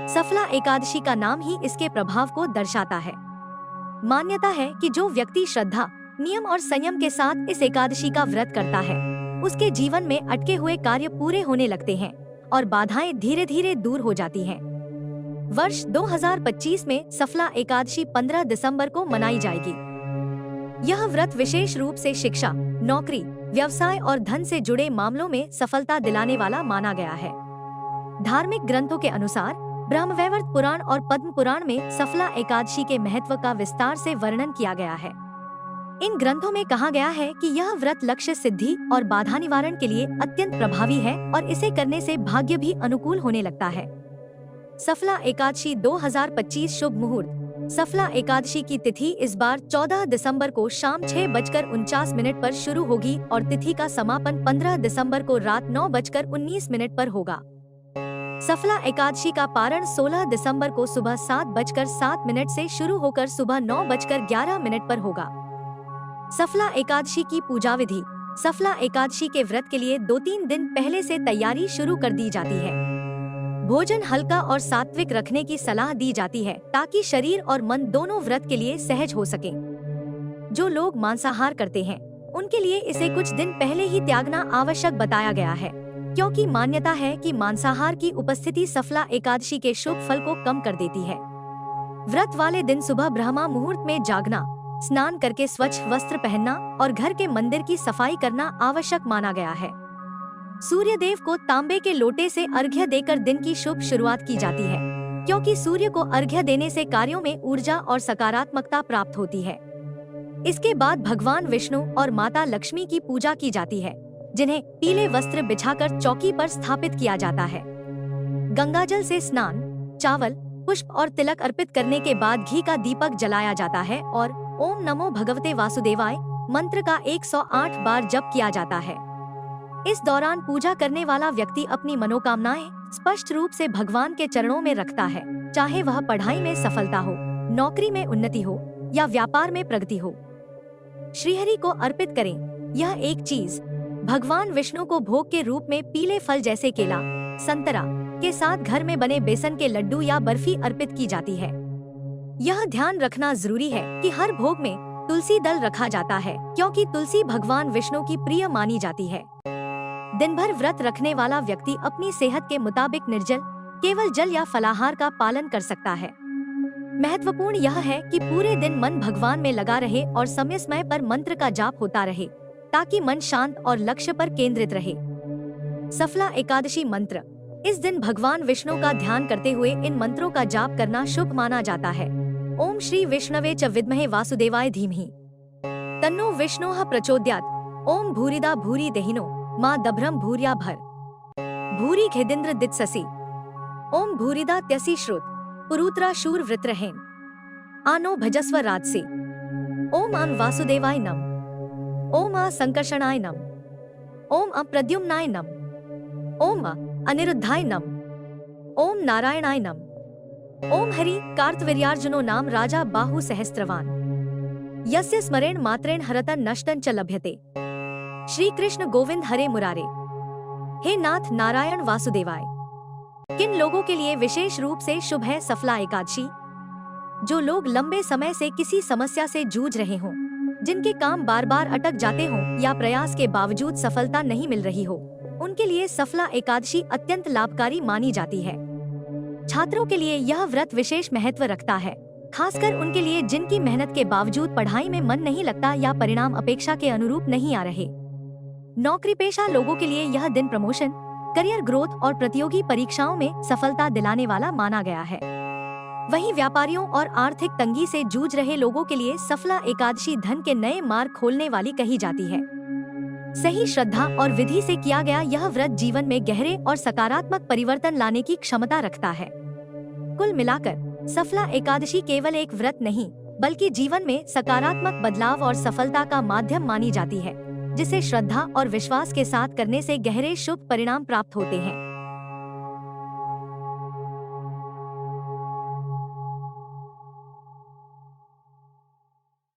सफला एकादशी का नाम ही इसके प्रभाव को दर्शाता है। मान्यता है कि जो व्यक्ति श्रद्धा, नियम और संयम के साथ इस एकादशी का व्रत करता है, उसके जीवन में अटके हुए कार्य पूरे होने लगते हैं और बाधाएं धीरे धीरे दूर हो जाती हैं। वर्ष 2025 में सफला एकादशी 15 दिसंबर को मनाई जाएगी। यह व्रत विशेष रूप से शिक्षा, नौकरी, व्यवसाय और धन से जुड़े मामलों में सफलता दिलाने वाला माना गया है। धार्मिक ग्रंथों के अनुसार ब्रह्मवैवर्त पुराण और पद्म पुराण में सफला एकादशी के महत्व का विस्तार से वर्णन किया गया है। इन ग्रंथों में कहा गया है कि यह व्रत लक्ष्य सिद्धि और बाधा निवारण के लिए अत्यंत प्रभावी है और इसे करने से भाग्य भी अनुकूल होने लगता है। सफला एकादशी 2025 शुभ मुहूर्त। सफला एकादशी की तिथि इस बार 14 दिसंबर को शाम 6:49 पर शुरू होगी और तिथि का समापन 15 दिसंबर को रात 9:19 पर होगा। सफला एकादशी का पारण 16 दिसंबर को सुबह 7:07 से शुरू होकर सुबह 9:11 पर होगा। सफला एकादशी की पूजा विधि। सफला एकादशी के व्रत के लिए 2-3 दिन पहले से तैयारी शुरू कर दी जाती है। भोजन हल्का और सात्विक रखने की सलाह दी जाती है ताकि शरीर और मन दोनों व्रत के लिए सहज हो सके। जो लोग मांसाहार करते हैं, उनके लिए इसे कुछ दिन पहले ही त्यागना आवश्यक बताया गया है, क्योंकि मान्यता है कि मांसाहार की उपस्थिति सफला एकादशी के शुभ फल को कम कर देती है। व्रत वाले दिन सुबह ब्रह्मा मुहूर्त में जागना, स्नान करके स्वच्छ वस्त्र पहनना और घर के मंदिर की सफाई करना आवश्यक माना गया है। सूर्य देव को तांबे के लोटे से अर्घ्य देकर दिन की शुभ शुरुआत की जाती है, क्योंकि सूर्य को अर्घ्य देने से कार्यों में ऊर्जा और सकारात्मकता प्राप्त होती है। इसके बाद भगवान विष्णु और माता लक्ष्मी की पूजा की जाती है, जिन्हें पीले वस्त्र बिछाकर चौकी पर स्थापित किया जाता है। गंगाजल से स्नान, चावल, पुष्प और तिलक अर्पित करने के बाद घी का दीपक जलाया जाता है और ओम नमो भगवते वासुदेवाय मंत्र का 108 बार जप किया जाता है। इस दौरान पूजा करने वाला व्यक्ति अपनी मनोकामनाएं स्पष्ट रूप से भगवान के चरणों में रखता है, चाहे वह पढ़ाई में सफलता हो, नौकरी में उन्नति हो या व्यापार में प्रगति हो। श्रीहरि को अर्पित करें। यह एक चीज भगवान विष्णु को भोग के रूप में पीले फल जैसे केला, संतरा के साथ घर में बने बेसन के लड्डू या बर्फी अर्पित की जाती है। यह ध्यान रखना जरूरी है कि हर भोग में तुलसी दल रखा जाता है, क्योंकि तुलसी भगवान विष्णु की प्रिय मानी जाती है। दिन भर व्रत रखने वाला व्यक्ति अपनी सेहत के मुताबिक निर्जल, केवल जल या फलाहार का पालन कर सकता है। महत्वपूर्ण यह है कि पूरे दिन मन भगवान में लगा रहे और समय समय पर मंत्र का जाप होता रहे, ताकि मन शांत और लक्ष्य पर केंद्रित रहे। सफला एकादशी मंत्र। इस दिन भगवान विष्णु का ध्यान करते हुए इन मंत्रों का जाप करना शुभ माना जाता है। ओम श्री विष्णवे च विद्महे वासुदेवाय धीमहि तन्नो विष्णुः प्रचोदयात्। ओम भूरिदा भूरि देहिनो मा दभ्रम भूर्या भर भूरि खेदिंद्र दित्ससि। ओम भूरिदा त्यसि श्रुत पुरुत्रा शूर वृत्रहेन आनो भजस्व राजसी। ओम आम वासुदेवाय नम। ओम आ संकर्षणाय नम। ओम अप्रद्युम्नाय नम। ओम अनिरुद्धाय नम। ओम नारायणाय नम। ओम हरि कार्तवीर्यार्जुनो नाम राजा बाहु सहस्त्रवान यस्य स्मरेण मात्रेण हरतन नष्टन च लभ्यते। श्री कृष्ण गोविंद हरे मुरारे। हे नाथ नारायण वासुदेवाय। किन लोगों के लिए विशेष रूप से शुभ है सफला एकादशी? जो लोग लंबे समय से किसी समस्या से जूझ रहे हों, जिनके काम बार बार अटक जाते हों या प्रयास के बावजूद सफलता नहीं मिल रही हो, उनके लिए सफला एकादशी अत्यंत लाभकारी मानी जाती है। छात्रों के लिए यह व्रत विशेष महत्व रखता है, खासकर उनके लिए जिनकी मेहनत के बावजूद पढ़ाई में मन नहीं लगता या परिणाम अपेक्षा के अनुरूप नहीं आ रहे। नौकरी पेशा लोगों के लिए यह दिन प्रमोशन, करियर ग्रोथ और प्रतियोगी परीक्षाओं में सफलता दिलाने वाला माना गया है। वहीं व्यापारियों और आर्थिक तंगी से जूझ रहे लोगों के लिए सफला एकादशी धन के नए मार्ग खोलने वाली कही जाती है। सही श्रद्धा और विधि से किया गया यह व्रत जीवन में गहरे और सकारात्मक परिवर्तन लाने की क्षमता रखता है। कुल मिलाकर सफला एकादशी केवल एक व्रत नहीं, बल्कि जीवन में सकारात्मक बदलाव और सफलता का माध्यम मानी जाती है, जिसे श्रद्धा और विश्वास के साथ करने से गहरे शुभ परिणाम प्राप्त होते हैं।